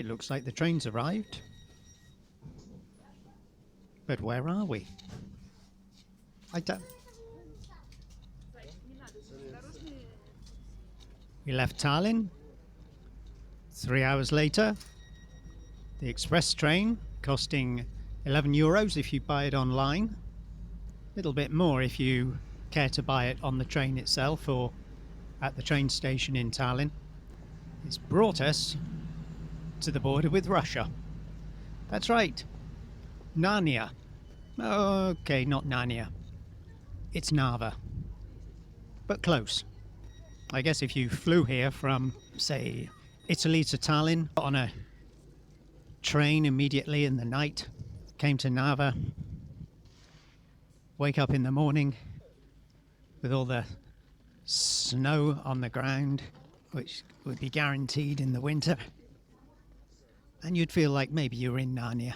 It looks like the train's arrived. But where are we? I don't... We left Tallinn. 3 hours later, the express train costing €11 if you buy it online. A little bit more if you care to buy it on the train itself or at the train station in Tallinn. It's brought us to the border with Russia. That's right, Narnia. Okay, not Narnia. It's Narva, but close. I guess if you flew here from, say, Italy to Tallinn on a train immediately in the night, came to Narva, wake up in the morning with all the snow on the ground, which would be guaranteed in the winter, and you'd feel like maybe you were in Narnia.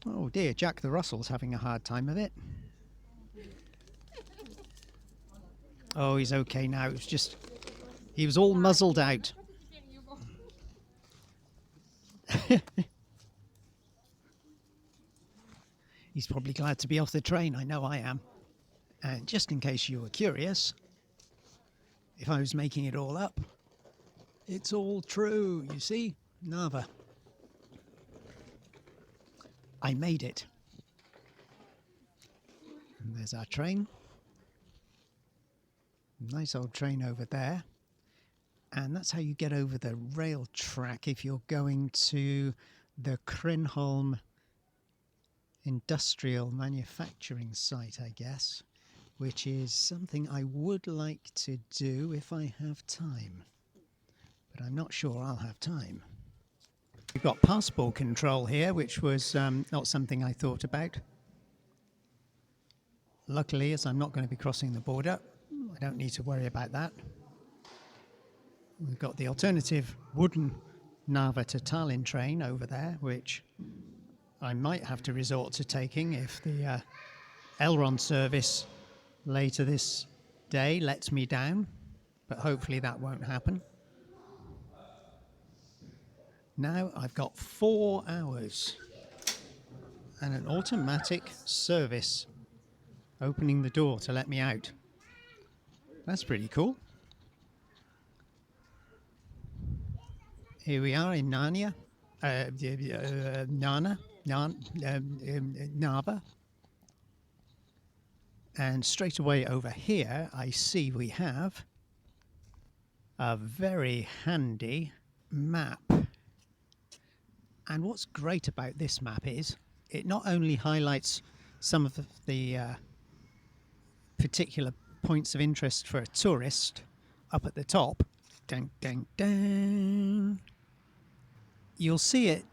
Oh dear, Jack the Russell's having a hard time of it. Oh, he's okay now. It was just, he was all muzzled out. He's probably glad to be off the train. I know I am. And just in case you were curious, if I was making it all up, it's all true, you see? Narva. I made it. And there's our train. Nice old train over there. And that's how you get over the rail track if you're going to the Krenholm industrial manufacturing site, I guess, which is something I would like to do if I have time. But I'm not sure I'll have time. We've got passport control here, which was not something I thought about. Luckily, as I'm not going to be crossing the border, I don't need to worry about that. We've got the alternative wooden Narva to Tallinn train over there, which I might have to resort to taking if the Elron service later this day lets me down, but hopefully that won't happen. Now I've got 4 hours and an automatic service opening the door to let me out. That's pretty cool. Here we are in Narnia, Narva. And straight away over here, I see we have a very handy map. And what's great about this map is it not only highlights some of the particular points of interest for a tourist up at the top. Dang, dang, dang. You'll see it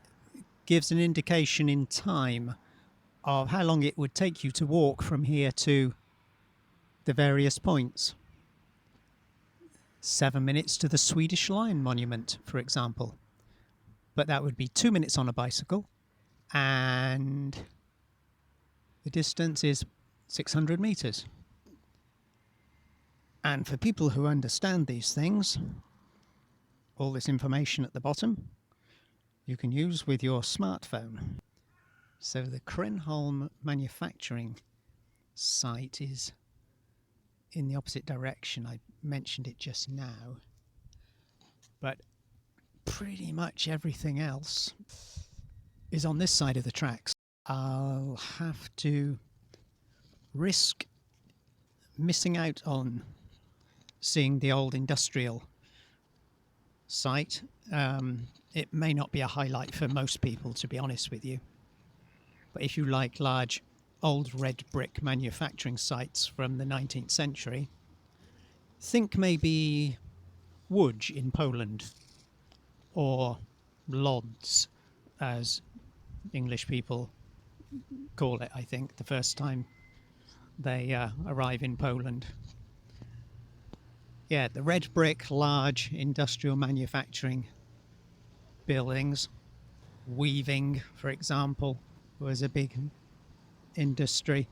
gives an indication in time of how long it would take you to walk from here to the various points. 7 minutes to the Swedish Lion Monument, for example. But that would be 2 minutes on a bicycle, and the distance is 600 meters. And for people who understand these things, all this information at the bottom, you can use with your smartphone. So the Krenholm manufacturing site is in the opposite direction. I mentioned it just now. But pretty much everything else is on this side of the tracks. I'll have to risk missing out on seeing the old industrial site. It may not be a highlight for most people, to be honest with you. But if you like large old red brick manufacturing sites from the 19th century, think maybe Łódź in Poland, or Lodz, as English people call it, I think, the first time they arrive in Poland. Yeah, the red brick, large industrial manufacturing buildings. Weaving, for example, was a big industry.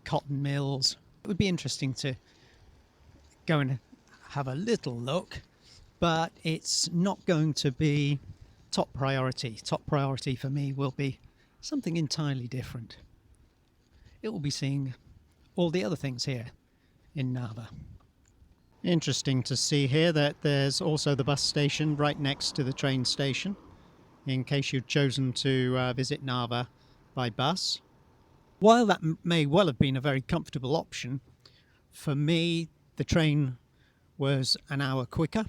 Cotton mills. It would be interesting to go and have a little look but it's not going to be top priority. Top priority for me will be something entirely different. It will be seeing all the other things here in Narva. Interesting to see here that there's also the bus station right next to the train station, in case you'd chosen to visit Narva by bus. While that may well have been a very comfortable option, for me the train was an hour quicker,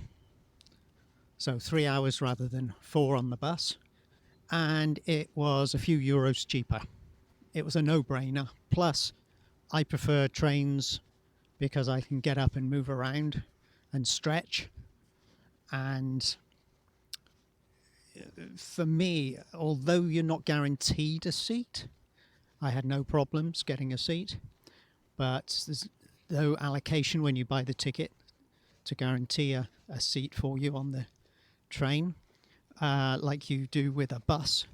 so 3 hours rather than 4 on the bus, and it was a few euros cheaper. It was a no-brainer. Plus, I prefer trains because I can get up and move around and stretch. And for me, although you're not guaranteed a seat, I had no problems getting a seat. But there's no allocation when you buy the ticket to guarantee a seat for you on the train, like you do with a bus.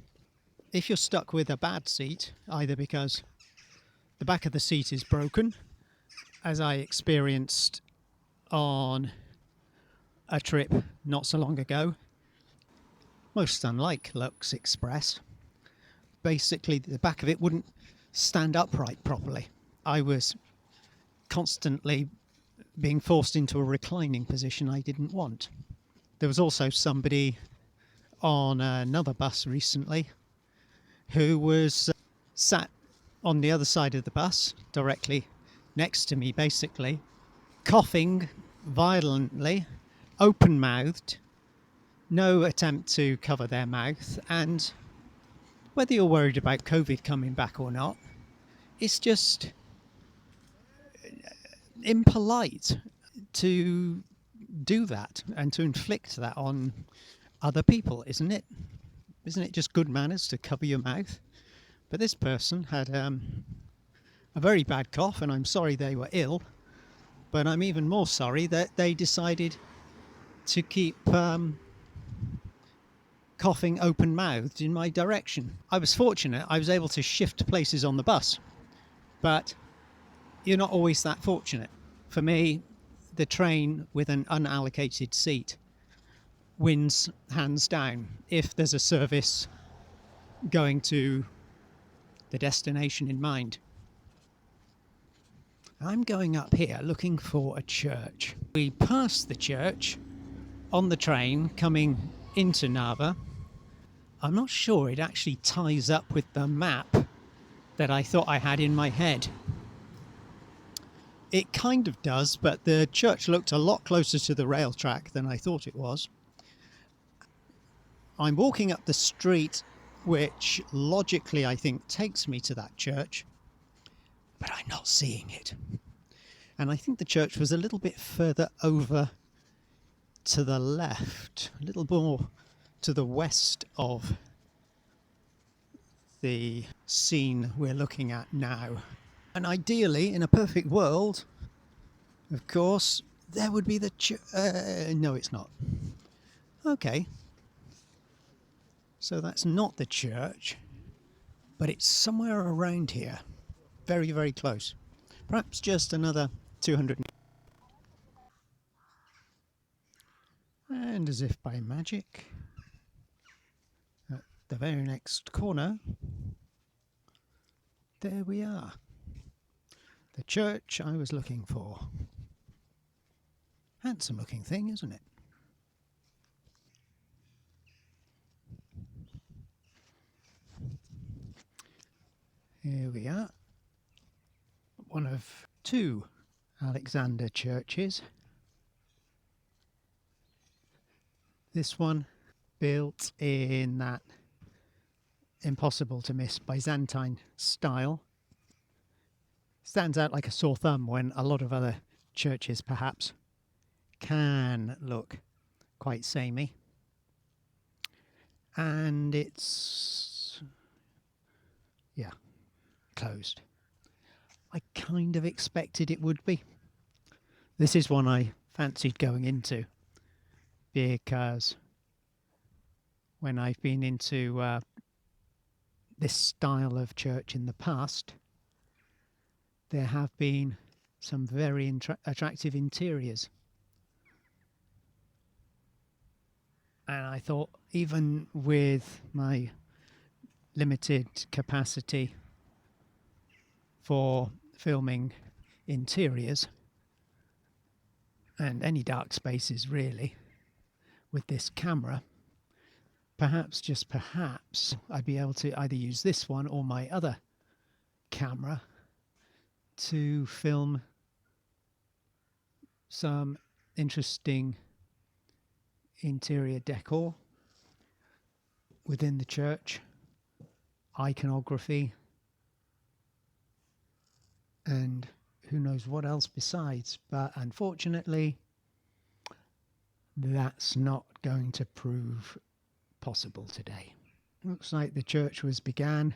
If you're stuck with a bad seat, either because the back of the seat is broken, as I experienced on a trip not so long ago, most unlike Lux Express, basically the back of it wouldn't stand upright properly. I was constantly being forced into a reclining position I didn't want. There was also somebody on another bus recently who was sat on the other side of the bus, directly next to me basically, coughing violently, open-mouthed, no attempt to cover their mouth, and whether you're worried about COVID coming back or not, it's just impolite to do that and to inflict that on other people, isn't it? Isn't it just good manners to cover your mouth? But this person had a very bad cough, and I'm sorry they were ill, but I'm even more sorry that they decided to keep coughing open-mouthed in my direction. I was fortunate, I was able to shift places on the bus, but you're not always that fortunate. For me, the train with an unallocated seat wins hands down if there's a service going to the destination in mind. I'm going up here looking for a church. We passed the church on the train coming into Narva. I'm not sure it actually ties up with the map that I thought I had in my head. It kind of does, but the church looked a lot closer to the rail track than I thought it was. I'm walking up the street, which logically I think takes me to that church, but I'm not seeing it. And I think the church was a little bit further over to the left, a little more to the west of the scene we're looking at now. And ideally, in a perfect world, of course, there would be the church. No, it's not. Okay. So that's not the church, but it's somewhere around here. Very, very close. Perhaps just another 200. And as if by magic, at the very next corner, there we are. The church I was looking for. Handsome looking thing, isn't it? Here we are. One of two Alexander churches. This one built in that impossible to miss Byzantine style. Stands out like a sore thumb when a lot of other churches perhaps can look quite samey. And it's, yeah, closed. I kind of expected it would be. This is one I fancied going into because when I've been into this style of church in the past, there have been some very attractive interiors. And I thought, even with my limited capacity for filming interiors and any dark spaces really, with this camera, perhaps, just perhaps, I'd be able to either use this one or my other camera to film some interesting interior decor within the church, iconography, and who knows what else besides. But unfortunately, that's not going to prove possible today. Looks like the church was began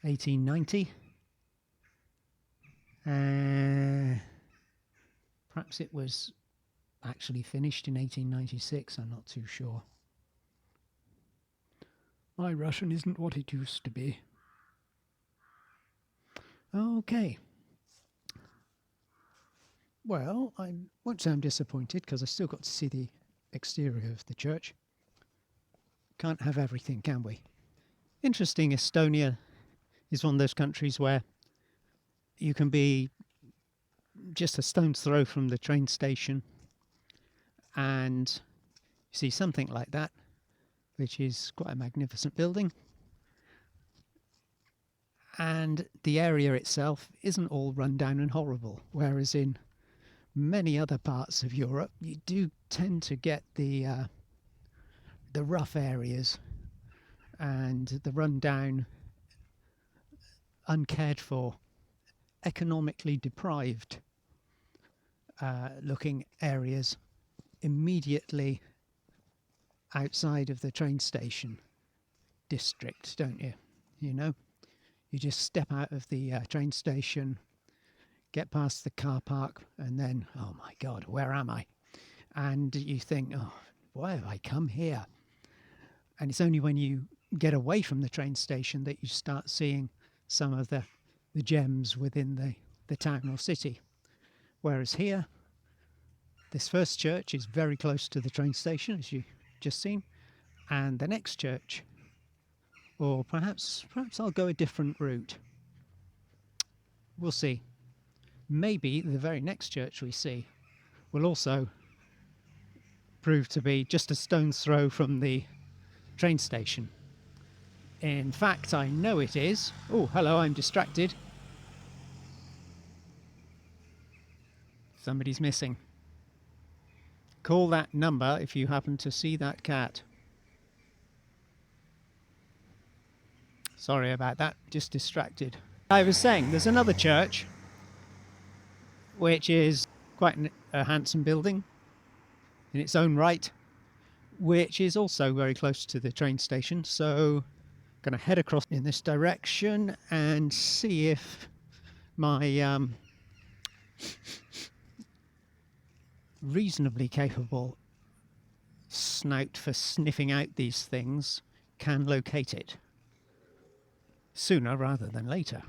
1890. Perhaps it was actually finished in 1896, I'm not too sure. My Russian isn't what it used to be. Okay. Well, I won't say I'm disappointed because I still got to see the exterior of the church. Can't have everything, can we? Interesting, Estonia is one of those countries where you can be just a stone's throw from the train station and you see something like that, which is quite a magnificent building. And the area itself isn't all run down and horrible, whereas in many other parts of Europe you do tend to get the rough areas and the run-down, uncared for, economically deprived looking areas immediately outside of the train station district, don't you? You know, you just step out of the train station, get past the car park, and then, oh my God, where am I? And you think, oh, why have I come here? And it's only when you get away from the train station that you start seeing some of the gems within the town or city. Whereas here, this first church is very close to the train station, as you just seen, and the next church, or perhaps I'll go a different route. We'll see. Maybe the very next church we see will also prove to be just a stone's throw from the train station. In fact, I know it is. Oh, hello, I'm distracted. Somebody's missing. Call that number if you happen to see that cat. Sorry about that, just distracted. I was saying, there's another church, which is quite a handsome building in its own right, which is also very close to the train station. So I'm going to head across in this direction and see if my reasonably capable snout for sniffing out these things can locate it sooner rather than later.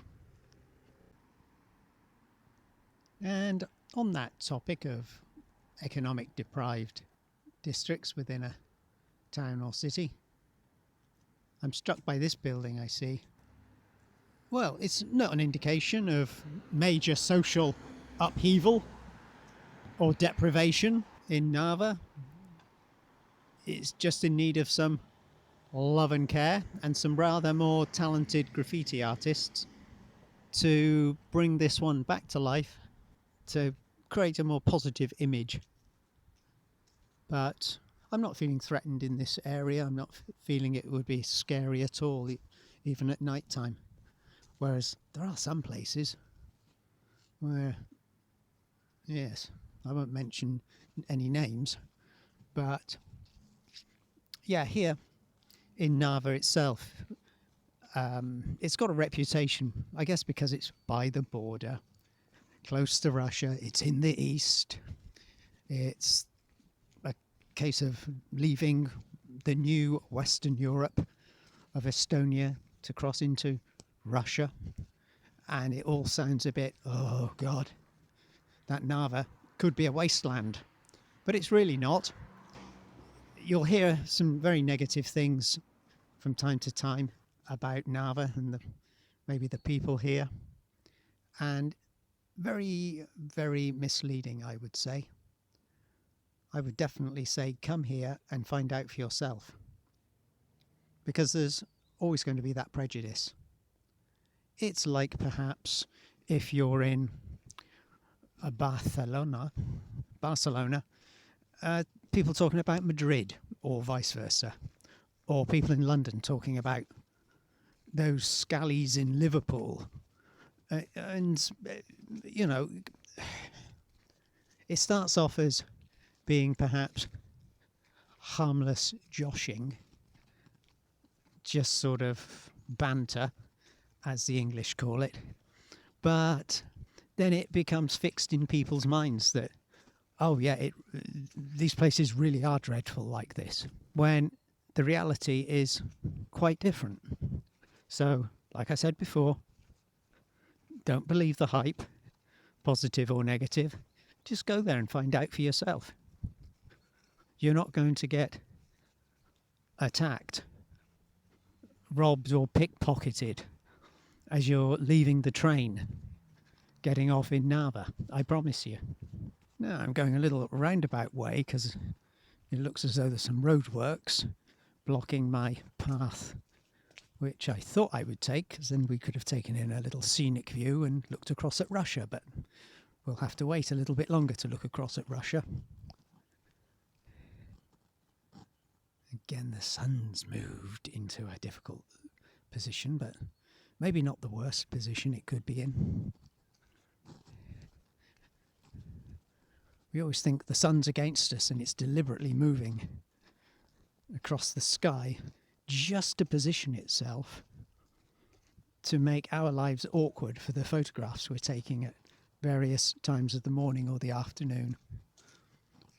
And on that topic of economic deprived districts within a town or city, I'm struck by this building I see. Well, it's not an indication of major social upheaval or deprivation in Narva. It's just in need of some love and care and some rather more talented graffiti artists to bring this one back to life, to create a more positive image. But I'm not feeling threatened in this area. I'm not feeling it would be scary at all, even at night time. Whereas there are some places where, yes, I won't mention any names, but yeah, here in Narva itself, it's got a reputation, I guess, because it's by the border, close to Russia. It's in the east. It's a case of leaving the new Western Europe of Estonia to cross into Russia, and it all sounds a bit, oh God, that Narva could be a wasteland, but it's really not. you'll hear some very negative things from time to time about Narva and maybe the people here, and very, very misleading, I would say. I would definitely say come here and find out for yourself, because there's always going to be that prejudice. It's like perhaps if you're in Barcelona, people talking about Madrid or vice versa, or people in London talking about those scallies in Liverpool. You know, it starts off as being perhaps harmless joshing, just sort of banter, as the English call it. But then it becomes fixed in people's minds that, oh yeah, these places really are dreadful like this, when the reality is quite different. So, like I said before, don't believe the hype, positive or negative. Just go there and find out for yourself. You're not going to get attacked, robbed or pickpocketed as you're leaving the train, getting off in Narva, I promise you. Now, I'm going a little roundabout way because it looks as though there's some roadworks blocking my path, which I thought I would take, because then we could have taken in a little scenic view and looked across at Russia, but we'll have to wait a little bit longer to look across at Russia. Again, the sun's moved into a difficult position, but maybe not the worst position it could be in. We always think the sun's against us and it's deliberately moving across the sky just to position itself to make our lives awkward for the photographs we're taking at various times of the morning or the afternoon,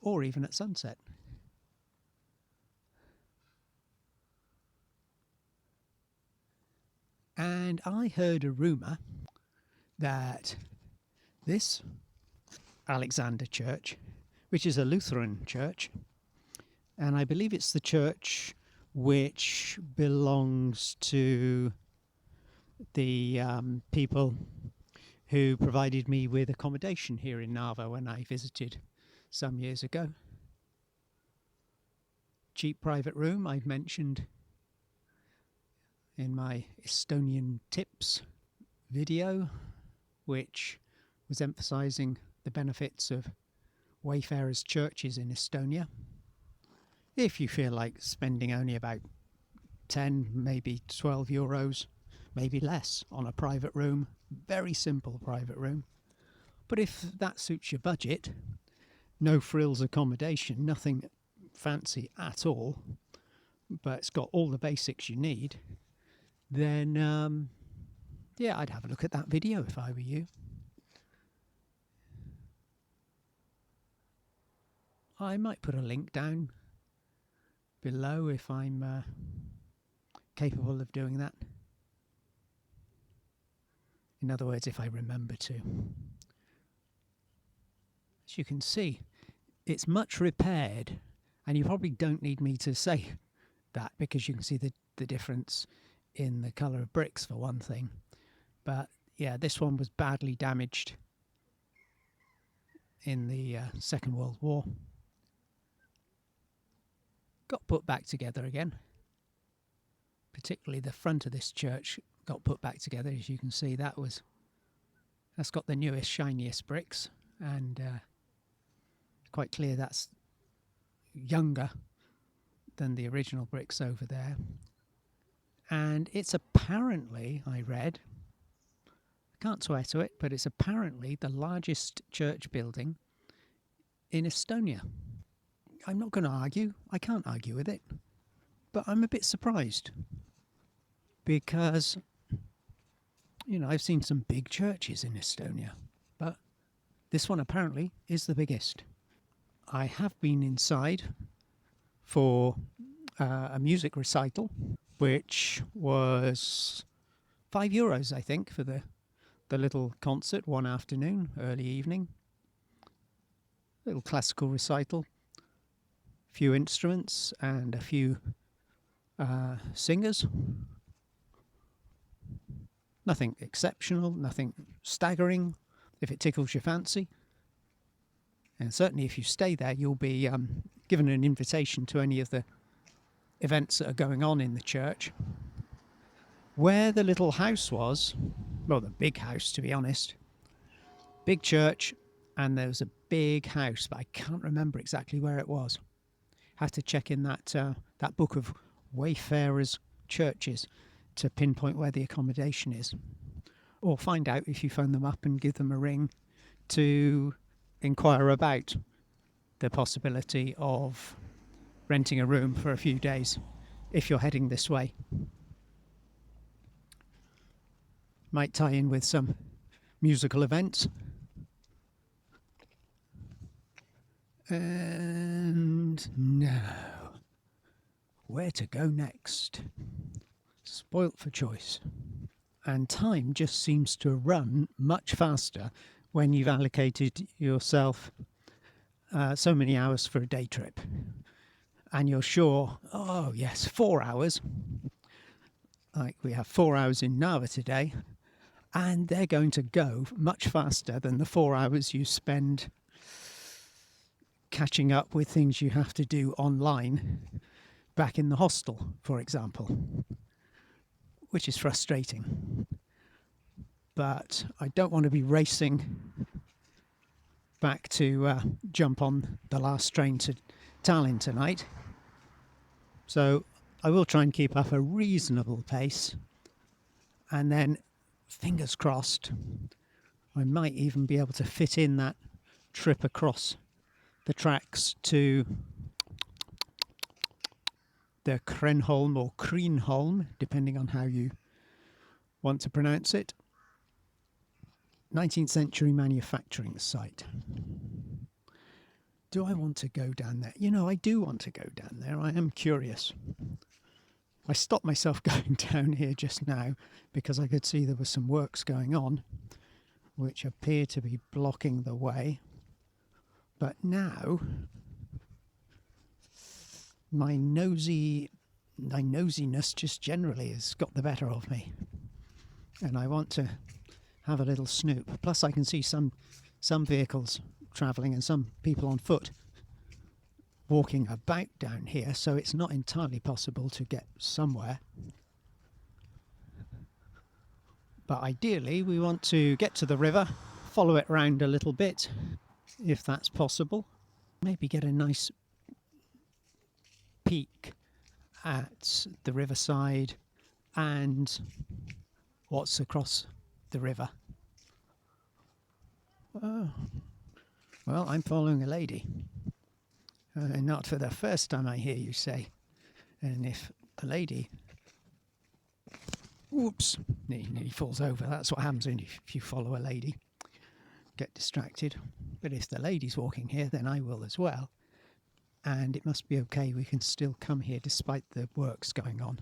or even at sunset. And I heard a rumour that this Alexander Church, which is a Lutheran church, and I believe it's the church which belongs to the people who provided me with accommodation here in Narva when I visited some years ago. Cheap private room, I've mentioned in my Estonian tips video, which was emphasising the benefits of wayfarers' churches in Estonia. If you feel like spending only about 10, maybe 12 euros, maybe less on a private room, very simple private room. But if that suits your budget, no frills accommodation, nothing fancy at all, but it's got all the basics you need, then yeah, I'd have a look at that video if I were you. I might put a link down below if I'm capable of doing that. In other words, if I remember to. As you can see, it's much repaired, and you probably don't need me to say that, because you can see the difference in the colour of bricks for one thing. But yeah, this one was badly damaged in the Second World War. Got put back together again. Particularly the front of this church got put back together. As you can see, that's got the newest, shiniest bricks, and quite clear that's younger than the original bricks over there. And it's apparently, I read, I can't swear to it, but it's apparently the largest church building in Estonia. I'm not going to argue. I can't argue with it. But I'm a bit surprised, because, you know, I've seen some big churches in Estonia, but this one apparently is the biggest. I have been inside for a music recital, which was €5, I think, for the little concert one afternoon, early evening. Little classical recital few instruments and a few singers. Nothing exceptional, nothing staggering, if it tickles your fancy. And certainly if you stay there, you'll be given an invitation to any of the events that are going on in the church. Where the little house was, well, the big house, to be honest, big church, and there was a big house, but I can't remember exactly where it was. Have to check in that book of Wayfarers' churches to pinpoint where the accommodation is, or find out if you phone them up and give them a ring to inquire about the possibility of renting a room for a few days if you're heading this way. Might tie in with some musical events. And now, where to go next? Spoilt for choice. And time just seems to run much faster when you've allocated yourself so many hours for a day trip. And you're sure, oh yes, 4 hours. Like we have 4 hours in Narva today, and they're going to go much faster than the 4 hours you spend catching up with things you have to do online back in the hostel, for example, which is frustrating. But I don't want to be racing back to jump on the last train to Tallinn tonight. So I will try and keep up a reasonable pace, and then, fingers crossed, I might even be able to fit in that trip across the tracks to the Krenholm or Kreenholm, depending on how you want to pronounce it. 19th century manufacturing site. Do I want to go down there? You know, I do want to go down there. I am curious. I stopped myself going down here just now because I could see there was some works going on which appear to be blocking the way. But now my nosiness just generally has got the better of me, and I want to have a little snoop. Plus I can see some vehicles travelling and some people on foot walking about down here, so it's not entirely possible to get somewhere. But ideally we want to get to the river, follow it round a little bit if that's possible, maybe get a nice peek at the riverside and what's across the river. Oh, well, I'm following a lady. Not for the first time, I hear you say. And if the lady... Whoops! Nearly falls over. That's what happens if you follow a lady. Get distracted. But if the lady's walking here, then I will as well. And it must be okay. We can still come here despite the works going on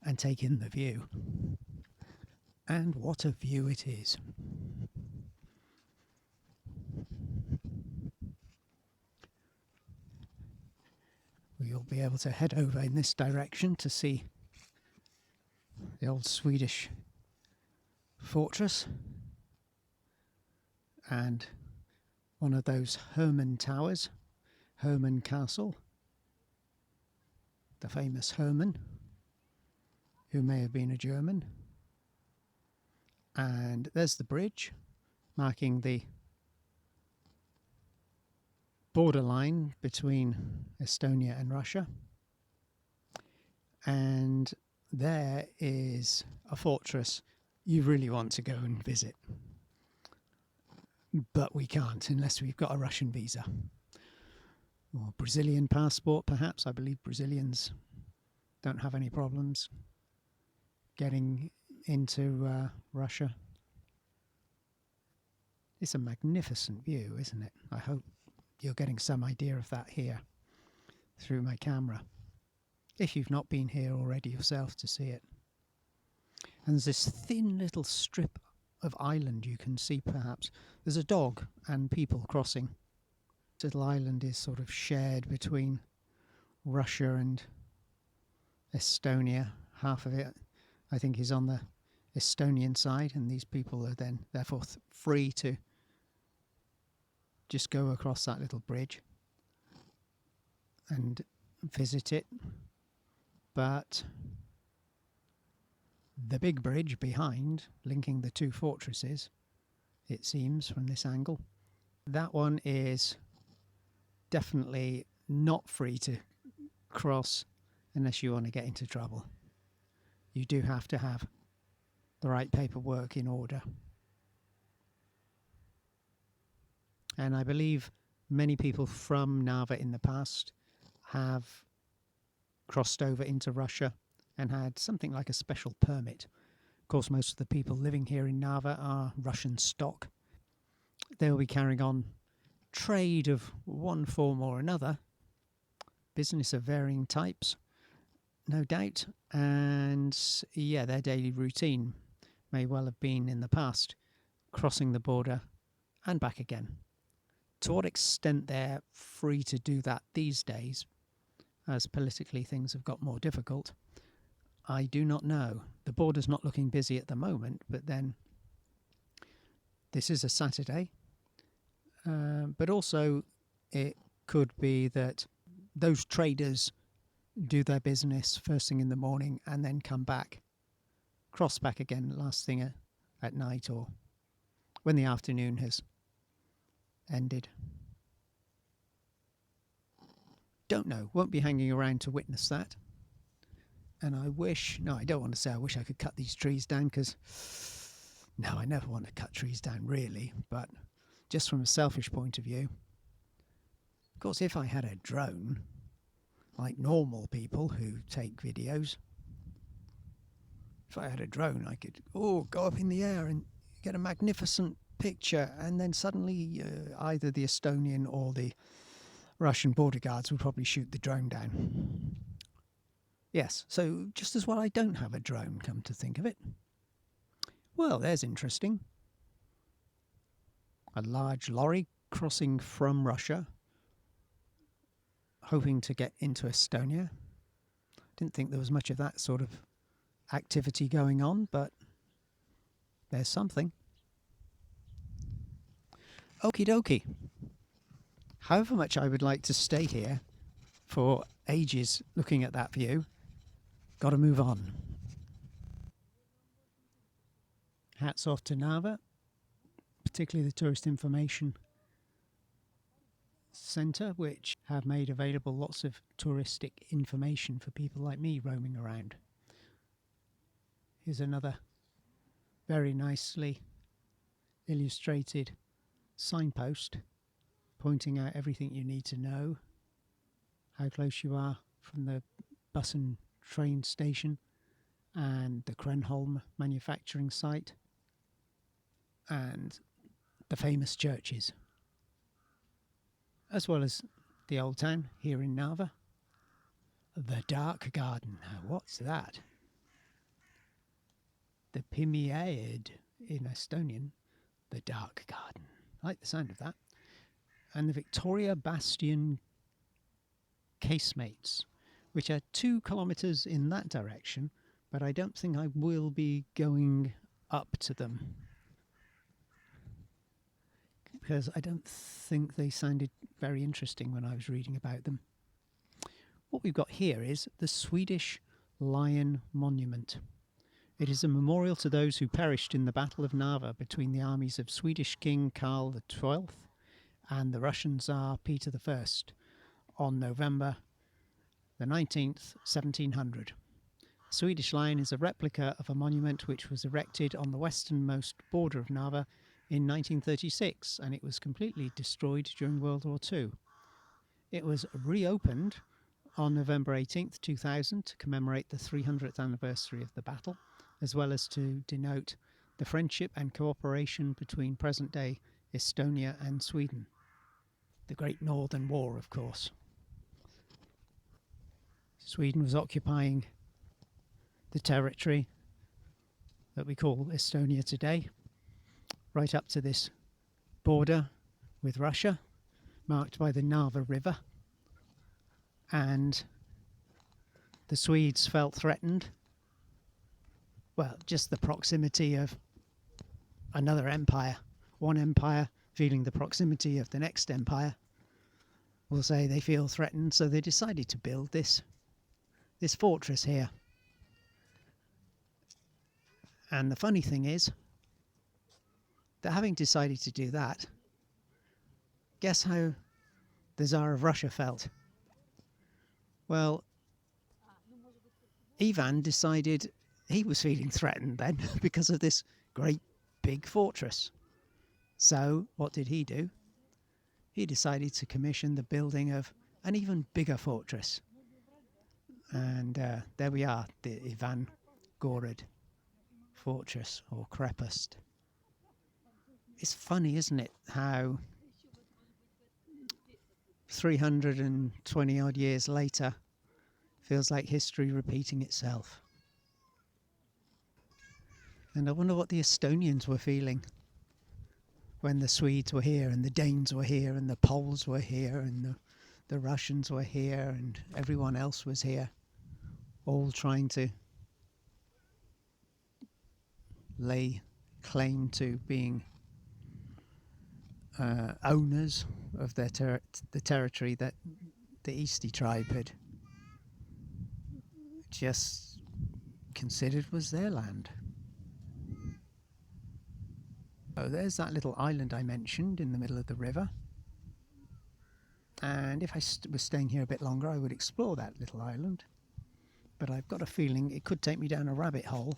and take in the view. And what a view it is. We'll be able to head over in this direction to see the old Swedish fortress and one of those Herman towers, Herman Castle, the famous Herman, who may have been a German. And there's the bridge marking the borderline between Estonia and Russia. And there is a fortress you really want to go and visit. But we can't unless we've got a Russian visa. Or Brazilian passport, perhaps. I believe Brazilians don't have any problems getting into Russia. It's a magnificent view, isn't it? I hope you're getting some idea of that here through my camera, if you've not been here already yourself to see it. And there's this thin little strip of island you can see, perhaps. There's a dog and people crossing. This little island is sort of shared between Russia and Estonia. Half of it, I think, is on the Estonian side, and these people are then therefore free to just go across that little bridge and visit it. But the big bridge behind, linking the two fortresses, it seems from this angle, that one is definitely not free to cross unless you want to get into trouble. You do have to have the right paperwork in order. And I believe many people from Narva in the past have crossed over into Russia and had something like a special permit. Of course, most of the people living here in Narva are Russian stock. They'll be carrying on trade of one form or another, business of varying types, no doubt, and yeah, their daily routine may well have been in the past crossing the border and back again. To what extent they're free to do that these days, as politically things have got more difficult, I do not know. The border's not looking busy at the moment, but then this is a Saturday. But also it could be that those traders do their business first thing in the morning and then come back, cross back again last thing at night or when the afternoon has ended. Don't know. Won't be hanging around to witness that. And I don't want to say I wish I could cut these trees down, because no, I never want to cut trees down really, but just from a selfish point of view, of course, if I had a drone, like normal people who take videos, if I had a drone, I could go up in the air and get a magnificent picture, and then suddenly either the Estonian or the Russian border guards would probably shoot the drone down. Yes, so just as well I don't have a drone, come to think of it. Well, there's interesting. A large lorry crossing from Russia, hoping to get into Estonia. Didn't think there was much of that sort of activity going on, but there's something. Okie dokie. However much I would like to stay here for ages looking at that view, got to move on. Hats off to Narva, particularly the Tourist Information Centre, which have made available lots of touristic information for people like me roaming around. Here's another very nicely illustrated signpost pointing out everything you need to know, how close you are from the bus and train station and the Krenholm manufacturing site and the famous churches, as well as the old town here in Narva. The Dark Garden. Now, what's that? The Pimiaid in Estonian. The Dark Garden. I like the sound of that. And the Victoria Bastion casemates, which are 2 kilometres in that direction, but I don't think I will be going up to them, because I don't think they sounded very interesting when I was reading about them. What we've got here is the Swedish Lion Monument. It is a memorial to those who perished in the Battle of Narva between the armies of Swedish King Karl XII and the Russian Tsar Peter I on November the 19th, 1700. The Swedish Lion is a replica of a monument which was erected on the westernmost border of Narva in 1936, and it was completely destroyed during World War II. It was reopened on November 18th, 2000 to commemorate the 300th anniversary of the battle, as well as to denote the friendship and cooperation between present-day Estonia and Sweden. The Great Northern War, of course. Sweden was occupying the territory that we call Estonia today, right up to this border with Russia, marked by the Narva River. And the Swedes felt threatened. Well, just the proximity of another empire. One empire feeling the proximity of the next empire will say they feel threatened, so they decided to build this fortress here. And the funny thing is that having decided to do that, guess how the Tsar of Russia felt? Well, Ivan decided he was feeling threatened then because of this great big fortress. So what did he do? He decided to commission the building of an even bigger fortress. And there we are, the Ivan Gored fortress, or crepused. It's funny, isn't it, how 320 odd years later feels like history repeating itself. And I wonder what the Estonians were feeling when the Swedes were here and the Danes were here and the Poles were here and the Russians were here and everyone else was here, all trying to lay claim to being owners of their the territory that the Eastie tribe had just considered was their land. Oh, there's that little island I mentioned in the middle of the river. And if I was staying here a bit longer, I would explore that little island. But I've got a feeling it could take me down a rabbit hole.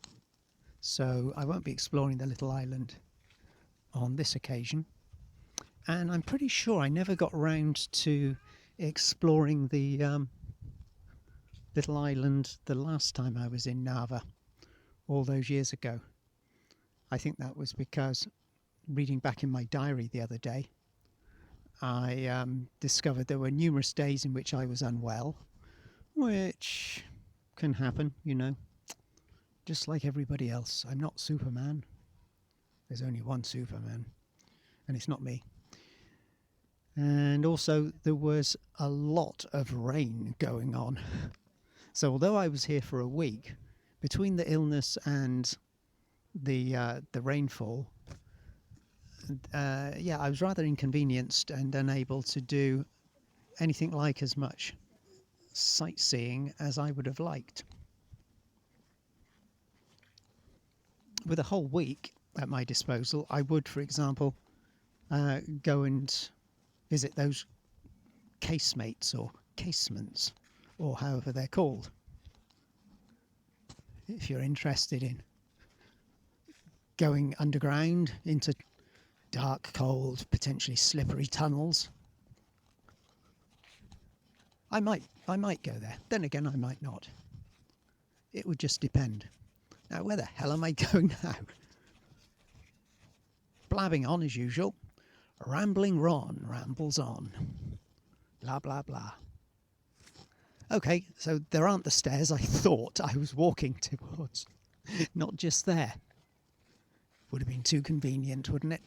So I won't be exploring the little island on this occasion. And I'm pretty sure I never got round to exploring the little island the last time I was in Narva, all those years ago. I think that was because, reading back in my diary the other day, I discovered there were numerous days in which I was unwell, which can happen, you know, just like everybody else. I'm not Superman. There's only one Superman, and it's not me. And also there was a lot of rain going on. So although I was here for a week, between the illness and the rainfall, yeah, I was rather inconvenienced and unable to do anything like as much sightseeing as I would have liked. With a whole week at my disposal, I would, for example, go and visit those casemates or casements, or however they're called. If you're interested in going underground into dark, cold, potentially slippery tunnels, I might go there. Then again, I might not. It would just depend. Now, where the hell am I going now? Blabbing on as usual. Rambling Ron rambles on. Blah, blah, blah. Okay, so there aren't the stairs I thought I was walking towards. Not just there. Would have been too convenient, wouldn't it?